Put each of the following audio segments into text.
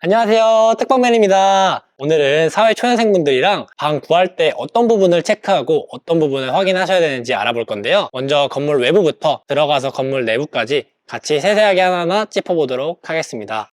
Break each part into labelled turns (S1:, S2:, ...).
S1: 안녕하세요, 특방맨입니다. 오늘은 사회 초년생분들이랑 방 구할 때 어떤 부분을 체크하고 어떤 부분을 확인하셔야 되는지 알아볼 건데요. 먼저 건물 외부부터 들어가서 건물 내부까지 같이 세세하게 하나하나 짚어보도록 하겠습니다.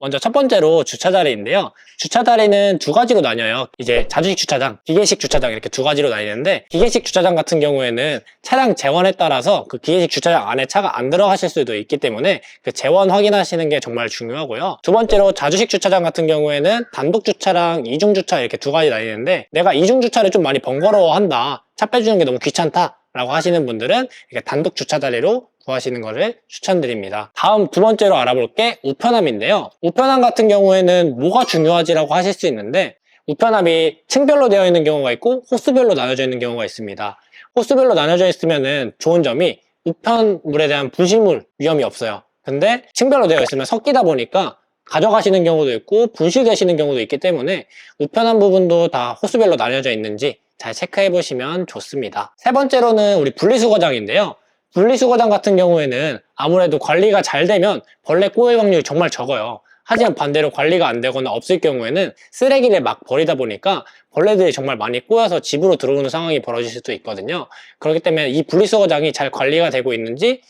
S1: 먼저 첫 번째로 주차 자리인데요. 주차 자리는 두 가지로 나뉘어요. 이제 자주식 주차장, 기계식 주차장 이렇게 두 가지로 나뉘는데, 기계식 주차장 같은 경우에는 차량 재원에 따라서 그 기계식 주차장 안에 차가 안 들어가실 수도 있기 때문에 그 재원 확인하시는 게 정말 중요하고요. 두 번째로 자주식 주차장 같은 경우에는 단독 주차랑 이중 주차 이렇게 두 가지 나뉘는데, 내가 이중 주차를 좀 많이 번거로워한다, 차 빼주는 게 너무 귀찮다 라고 하시는 분들은 이렇게 단독 주차 자리로 구하시는 것을 추천드립니다. 다음 두 번째로 알아볼 게 우편함인데요. 우편함 같은 경우에는 뭐가 중요하지라고 하실 수 있는데, 우편함이 층별로 되어 있는 경우가 있고 호수별로 나눠져 있는 경우가 있습니다. 호수별로 나눠져 있으면은 좋은 점이 우편물에 대한 분실물 위험이 없어요. 근데 층별로 되어 있으면 섞이다 보니까 가져가시는 경우도 있고 분실되시는 경우도 있기 때문에 우편함 부분도 다 호수별로 나눠져 있는지 잘 체크해 보시면 좋습니다. 세 번째로는 우리 분리수거장인데요. 분리수거장 같은 경우에는 아무래도 관리가 잘 되면 벌레 꼬일 확률이 정말 적어요. 하지만 반대로 관리가 안 되거나 없을 경우에는 쓰레기를 막 버리다 보니까 벌레들이 정말 많이 꼬여서 집으로 들어오는 상황이 벌어질 수도 있거든요. 그렇기 때문에 이 분리수거장이 잘 관리가 되고 있는지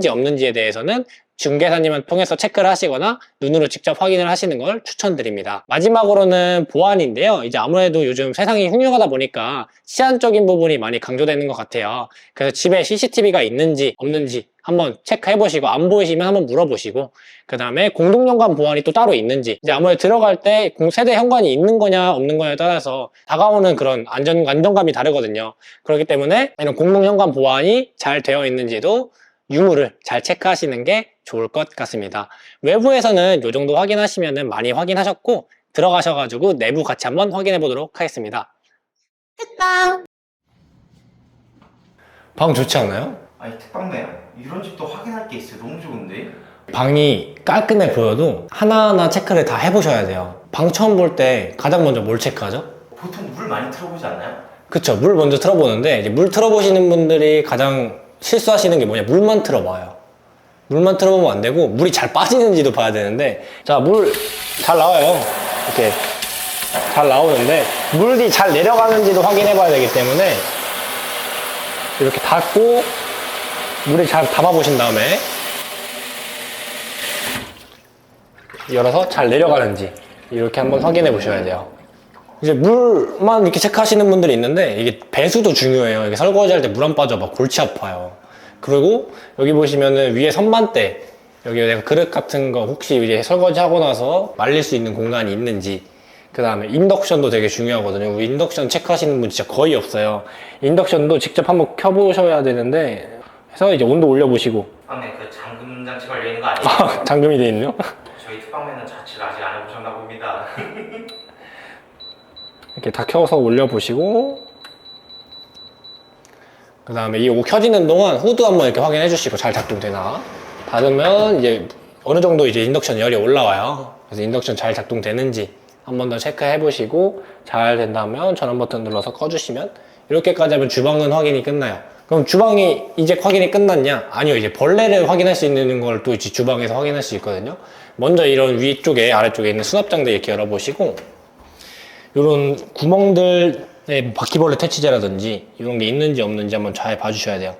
S1: 없는지에 대해서는 중개사님을 통해서 체크를 하시거나 눈으로 직접 확인을 하시는 걸 추천드립니다. 마지막으로는 보안인데요. 이제 아무래도 요즘 세상이 흉흉하다 보니까 치안적인 부분이 많이 강조되는 것 같아요. 그래서 집에 CCTV가 있는지 없는지 한번 체크해 보시고, 안 보이시면 한번 물어보시고, 그 다음에 공동연관 보안이 또 따로 있는지, 이제 아무래도 들어갈 때 세대 현관이 있는 거냐 없는 거냐에 따라서 다가오는 그런 안정감이 다르거든요. 그렇기 때문에 이런 공동현관 보안이 잘 되어 있는지도 유무를 잘 체크하시는 게 좋을 것 같습니다. 외부에서는 이 정도 확인하시면 많이 확인하셨고, 들어가셔가지고 내부 같이 한번 확인해 보도록 하겠습니다. 방 좋지 않나요?
S2: 아니 특방맨 이런 집도 확인할 게 있어요. 너무 좋은데?
S1: 방이 깔끔해 보여도 하나하나 체크를 다 해보셔야 돼요. 방 처음 볼 때 가장 먼저 뭘 체크하죠?
S2: 보통 물 많이 틀어보지 않나요?
S1: 그쵸, 물 먼저 틀어보는데, 이제 물 틀어보시는 분들이 가장 실수하시는 게 뭐냐, 물만 틀어봐요. 물만 틀어보면 안 되고 물이 잘 빠지는지도 봐야 되는데, 자, 물 잘 나와요. 이렇게 잘 나오는데 물이 잘 내려가는지도 확인해 봐야 되기 때문에 이렇게 닫고 물을 잘 담아 보신 다음에 열어서 잘 내려가는지 이렇게 한번 확인해 보셔야 돼요. 이제 물만 이렇게 체크하시는 분들이 있는데, 이게 배수도 중요해요. 이게 설거지 할 때 물 안 빠져 막 골치 아파요. 그리고 여기 보시면은 위에 선반대, 여기 내가 그릇 같은 거 혹시 이제 설거지 하고 나서 말릴 수 있는 공간이 있는지, 그 다음에 인덕션도 되게 중요하거든요. 인덕션 체크하시는 분 진짜 거의 없어요. 인덕션도 직접 한번 켜보셔야 되는데, 해서 이제 온도 올려보시고.
S2: 특방맨 그 잠금 장치 걸려 있는 거 아니에요?
S1: 잠금이 돼 있네요.
S2: 저희 특방맨은 자취를 아직 안 해보셨나 봅니다.
S1: 이렇게 다 켜서 올려보시고, 그 다음에 이 켜지는 동안 후드 한번 이렇게 확인해 주시고 잘 작동되나. 닫으면 이제 어느 정도 이제 인덕션 열이 올라와요. 그래서 인덕션 잘 작동되는지 한 번 더 체크해 보시고, 잘 된다면 전원 버튼 눌러서 꺼주시면, 이렇게까지 하면 주방은 확인이 끝나요. 그럼 주방이 이제 확인이 끝났냐? 아니요, 이제 벌레를 확인할 수 있는 걸 또 이제 주방에서 확인할 수 있거든요. 먼저 이런 위쪽에 아래쪽에 있는 수납장들 이렇게 열어보시고, 이런 구멍들에 바퀴벌레 퇴치제라든지 이런 게 있는지 없는지 한번 잘 봐주셔야 돼요.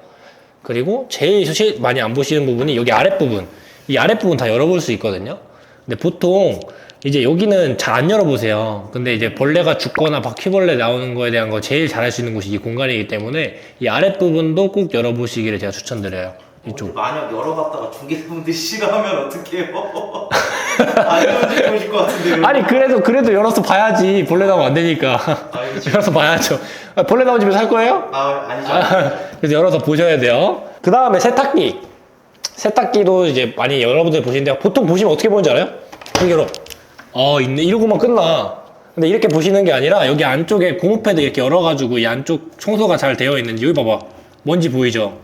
S1: 그리고 제일 많이 안 보시는 부분이 여기 아랫부분, 이 아랫부분 다 열어볼 수 있거든요. 근데 보통 이제 여기는 잘 안 열어보세요. 근데 이제 벌레가 죽거나 바퀴벌레 나오는 거에 대한 거 제일 잘할 수 있는 곳이 이 공간이기 때문에 이 아랫부분도 꼭 열어보시기를 제가 추천드려요. 이쪽.
S2: 만약 열어봤다가 중개사분들이 싫어하면 어떡해요? 안 열어주고 보실 것 같은데.
S1: 아니 그래도 열어서 봐야지. 벌레 나오면 안 되니까. 열어서 봐야죠. 벌레 나온 집에서 살 거예요?
S2: 아니죠.
S1: 그래서 열어서 보셔야 돼요. 그 다음에 세탁기도 이제 많이 여러분들 보시는데, 보통 보시면 어떻게 보는지 알아요? 이렇게 열어. 있네. 이러고만 끝나. 근데 이렇게 보시는 게 아니라 여기 안쪽에 고무패드 이렇게 열어가지고 이 안쪽 청소가 잘 되어 있는지, 여기 봐봐. 먼지 보이죠?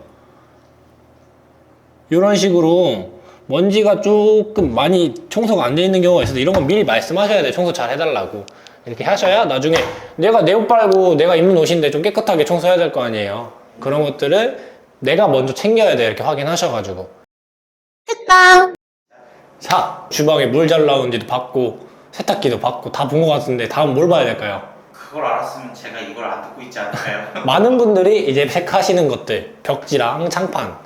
S1: 이런 식으로 먼지가 조금 많이 청소가 안 돼 있는 경우가 있어서, 이런 건 미리 말씀하셔야 돼요. 청소 잘 해달라고. 이렇게 하셔야 나중에 내가 내 옷 빨고 내가 입는 옷인데 좀 깨끗하게 청소해야 될 거 아니에요. 그런 것들을 내가 먼저 챙겨야 돼요. 이렇게 확인하셔가지고. 자, 주방에 물 잘 나오는지도 봤고 세탁기도 봤고 다 본 것 같은데 다음 뭘 봐야 될까요?
S2: 그걸 알았으면 제가 이걸 안 듣고 있지 않을까요?
S1: 많은 분들이 이제 체크하시는 것들, 벽지랑 장판.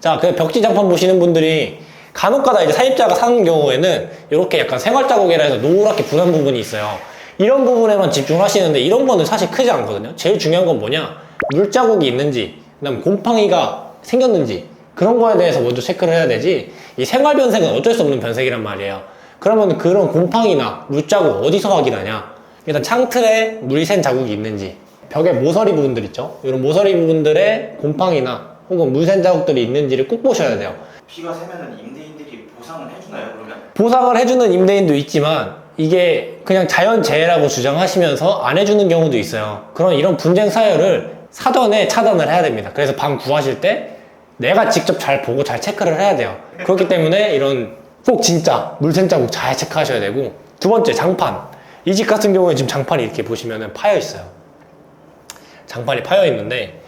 S1: 자, 그 벽지 장판 보시는 분들이 간혹가다 이제 사입자가 사는 경우에는 이렇게 약간 생활 자국이라 해서 노랗게 분한 부분이 있어요. 이런 부분에만 집중하시는데 이런 거는 사실 크지 않거든요. 제일 중요한 건 뭐냐? 물자국이 있는지, 그다음 곰팡이가 생겼는지 그런 거에 대해서 먼저 체크를 해야 되지. 이 생활 변색은 어쩔 수 없는 변색이란 말이에요. 그러면 그런 곰팡이나 물자국 어디서 확인하냐? 일단 창틀에 물이 샌 자국이 있는지, 벽에 모서리 부분들 있죠? 이런 모서리 부분들에 곰팡이나 혹은 물 샌 자국들이 있는지를 꼭 보셔야 돼요.
S2: 비가 새면은 임대인들이 보상을 해주나요, 그러면?
S1: 보상을 해주는 임대인도 있지만 이게 그냥 자연재해라고 주장하시면서 안 해주는 경우도 있어요. 그런 이런 분쟁 사유를 사전에 차단을 해야 됩니다. 그래서 방 구하실 때 내가 직접 잘 보고 잘 체크를 해야 돼요. 그렇기 때문에 이런 꼭 진짜 물샌 자국 잘 체크하셔야 되고, 두 번째 장판. 이 집 같은 경우에 지금 장판이 이렇게 보시면은 파여 있어요. 장판이 파여 있는데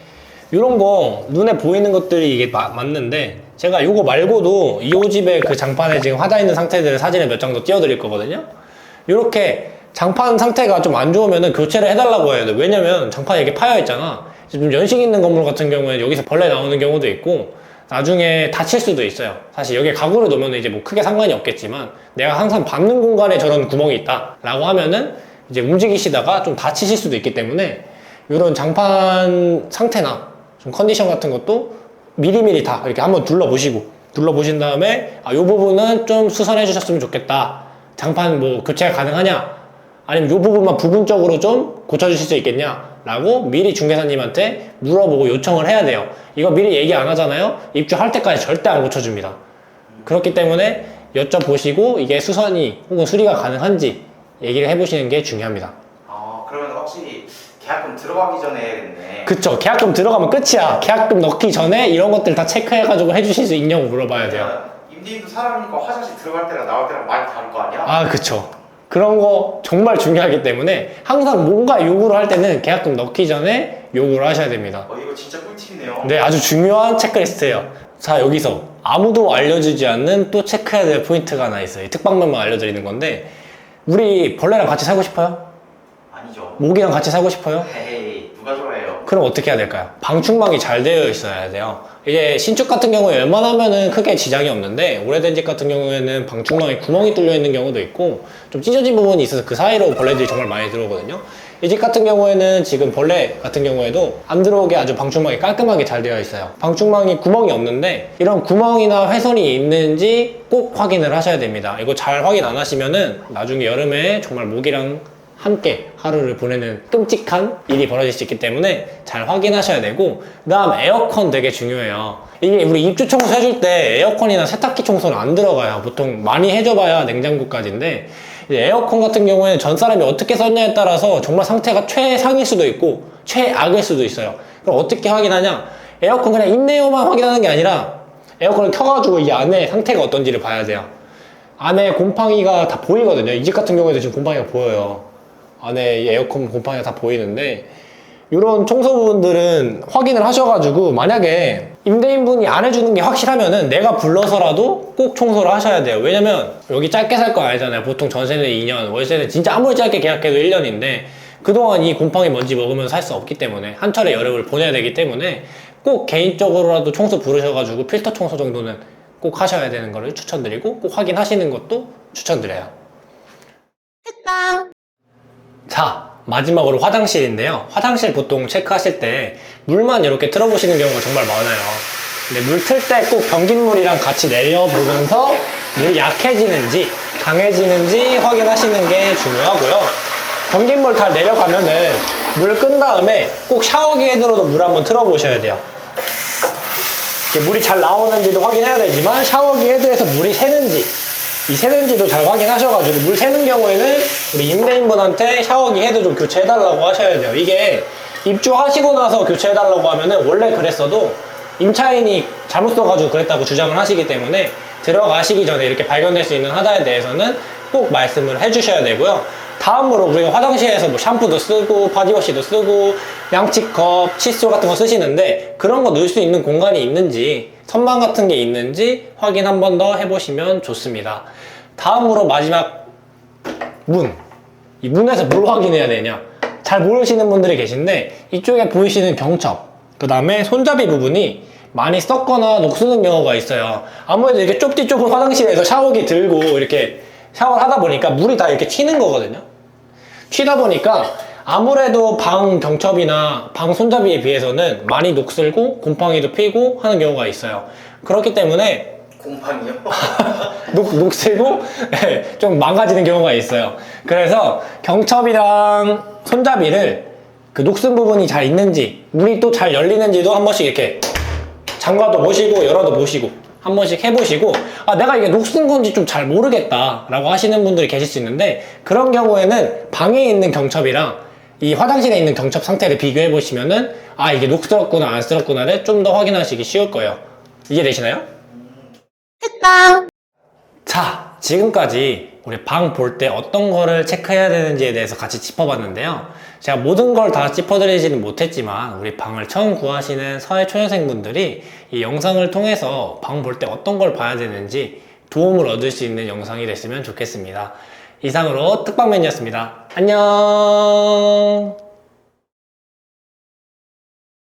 S1: 이런 거 눈에 보이는 것들이 이게 맞는데 제가 요거 말고도 이 집의 그 장판에 지금 화자 있는 상태들을 사진에 몇 장 더 띄워드릴 거거든요. 이렇게 장판 상태가 좀 안 좋으면은 교체를 해달라고 해야 돼. 왜냐면 장판이 이렇게 파여 있잖아. 좀 연식 있는 건물 같은 경우에 여기서 벌레 나오는 경우도 있고 나중에 다칠 수도 있어요. 사실 여기에 가구를 놓으면 이제 뭐 크게 상관이 없겠지만 내가 항상 밟는 공간에 저런 구멍이 있다 라고 하면은 이제 움직이시다가 좀 다치실 수도 있기 때문에 이런 장판 상태나 좀 컨디션 같은 것도 미리미리 다 이렇게 한번 둘러보신 다음에 이 부분은 좀 수선해 주셨으면 좋겠다. 장판 뭐 교체가 가능하냐? 아니면 이 부분만 부분적으로 좀 고쳐주실 수 있겠냐? 라고 미리 중개사님한테 물어보고 요청을 해야 돼요. 이거 미리 얘기 안 하잖아요? 입주할 때까지 절대 안 고쳐줍니다. 그렇기 때문에 여쭤보시고 이게 수선이 혹은 수리가 가능한지 얘기를 해보시는 게 중요합니다.
S2: 그러면 확실히 계약금 들어가기 전에 해야겠네.
S1: 그쵸. 계약금 들어가면 끝이야. 계약금 넣기 전에 이런 것들 다 체크해가지고 해주실 수 있냐고 물어봐야 돼요.
S2: 임대인도 사람이니까 화장실 들어갈 때랑 나올 때랑 많이 다를 거 아니야?
S1: 아, 그쵸. 그런 거 정말 중요하기 때문에 항상 뭔가 요구를 할 때는 계약금 넣기 전에 요구를 하셔야 됩니다.
S2: 이거 진짜 꿀팁이네요.
S1: 네, 아주 중요한 체크리스트예요. 자, 여기서 아무도 알려주지 않는 또 체크해야 될 포인트가 하나 있어요. 이 특방면만 알려드리는 건데, 우리 벌레랑 같이 살고 싶어요?
S2: 아니죠.
S1: 모기랑 같이 살고 싶어요?
S2: 에이, 누가 좋아해요?
S1: 그럼 어떻게 해야 될까요? 방충망이 잘 되어 있어야 돼요. 이제 신축 같은 경우에 웬만하면은 크게 지장이 없는데 오래된 집 같은 경우에는 방충망에 구멍이 뚫려 있는 경우도 있고 좀 찢어진 부분이 있어서 그 사이로 벌레들이 정말 많이 들어오거든요. 이 집 같은 경우에는 지금 벌레 같은 경우에도 안 들어오게 아주 방충망이 깔끔하게 잘 되어 있어요. 방충망이 구멍이 없는데 이런 구멍이나 훼손이 있는지 꼭 확인을 하셔야 됩니다. 이거 잘 확인 안 하시면은 나중에 여름에 정말 모기랑 함께 하루를 보내는 끔찍한 일이 벌어질 수 있기 때문에 잘 확인하셔야 되고, 그 다음 에어컨 되게 중요해요. 이게 우리 입주 청소 해줄 때 에어컨이나 세탁기 청소는 안 들어가요. 보통 많이 해줘봐야 냉장고까지인데 이제 에어컨 같은 경우에는 전 사람이 어떻게 썼냐에 따라서 정말 상태가 최상일 수도 있고 최악일 수도 있어요. 그럼 어떻게 확인하냐? 에어컨 그냥 있네요만 확인하는 게 아니라 에어컨을 켜가지고 이 안에 상태가 어떤지를 봐야 돼요. 안에 곰팡이가 다 보이거든요. 이 집 같은 경우에도 지금 곰팡이가 보여요. 안에 이 에어컨 곰팡이가 다 보이는데 이런 청소 부분들은 확인을 하셔가지고 만약에 임대인분이 안 해주는 게 확실하면은 내가 불러서라도 꼭 청소를 하셔야 돼요. 왜냐면 여기 짧게 살 거 아니잖아요. 보통 전세는 2년, 월세는 진짜 아무리 짧게 계약해도 1년인데 그동안 이 곰팡이 먼지 먹으면 살 수 없기 때문에 한철의 여름을 보내야 되기 때문에 꼭 개인적으로라도 청소 부르셔가지고 필터 청소 정도는 꼭 하셔야 되는 거를 추천드리고 꼭 확인하시는 것도 추천드려요. 자, 마지막으로 화장실인데요. 화장실 보통 체크하실 때 물만 이렇게 틀어보시는 경우가 정말 많아요. 근데 물 틀 때 꼭 변기물이랑 같이 내려보면서 물이 약해지는지 강해지는지 확인하시는 게 중요하고요. 변기물 다 내려가면은 물 끈 다음에 꼭 샤워기 헤드로도 물 한번 틀어보셔야 돼요. 이렇게 물이 잘 나오는지도 확인해야 되지만 샤워기 헤드에서 물이 새는지 이 새는지도 잘 확인하셔가지고 물 새는 경우에는 우리 임대인분한테 샤워기 헤드 좀 교체해달라고 하셔야 돼요. 이게 입주하시고 나서 교체해달라고 하면은 원래 그랬어도 임차인이 잘못 써가지고 그랬다고 주장을 하시기 때문에 들어가시기 전에 이렇게 발견될 수 있는 하자에 대해서는 꼭 말씀을 해주셔야 되고요. 다음으로 우리가 화장실에서 뭐 샴푸도 쓰고 바디워시도 쓰고 양치컵, 칫솔 같은 거 쓰시는데 그런 거 넣을 수 있는 공간이 있는지 선반 같은 게 있는지 확인 한 번 더 해보시면 좋습니다. 다음으로 마지막 문. 이 문에서 뭘 확인해야 되냐? 잘 모르시는 분들이 계신데 이쪽에 보이시는 경첩, 그 다음에 손잡이 부분이 많이 썩거나 녹슬는 경우가 있어요. 아무래도 이렇게 좁디 좁은 화장실에서 샤워기 들고 이렇게 샤워를 하다 보니까 물이 다 이렇게 튀는 거거든요. 튀다 보니까 아무래도 방 경첩이나 방 손잡이에 비해서는 많이 녹슬고 곰팡이도 피고 하는 경우가 있어요. 그렇기 때문에
S2: 곰팡이요?
S1: 녹슬고 네, 좀 망가지는 경우가 있어요. 그래서 경첩이랑 손잡이를 그 녹슨 부분이 잘 있는지 문이 또 잘 열리는지도 한 번씩 이렇게 잠가도 보시고 열어도 보시고 한 번씩 해보시고 아 내가 이게 녹슨 건지 좀 잘 모르겠다 라고 하시는 분들이 계실 수 있는데 그런 경우에는 방에 있는 경첩이랑 이 화장실에 있는 경첩 상태를 비교해 보시면은 아 이게 녹슬었구나 안 슬었구나를 좀 더 확인하시기 쉬울 거예요. 이해되시나요? 자, 지금까지 우리 방 볼 때 어떤 거를 체크해야 되는지에 대해서 같이 짚어봤는데요. 제가 모든 걸 다 짚어드리지는 못했지만 우리 방을 처음 구하시는 사회초년생분들이 이 영상을 통해서 방 볼 때 어떤 걸 봐야 되는지 도움을 얻을 수 있는 영상이 됐으면 좋겠습니다. 이상으로 특방맨이었습니다. 안녕.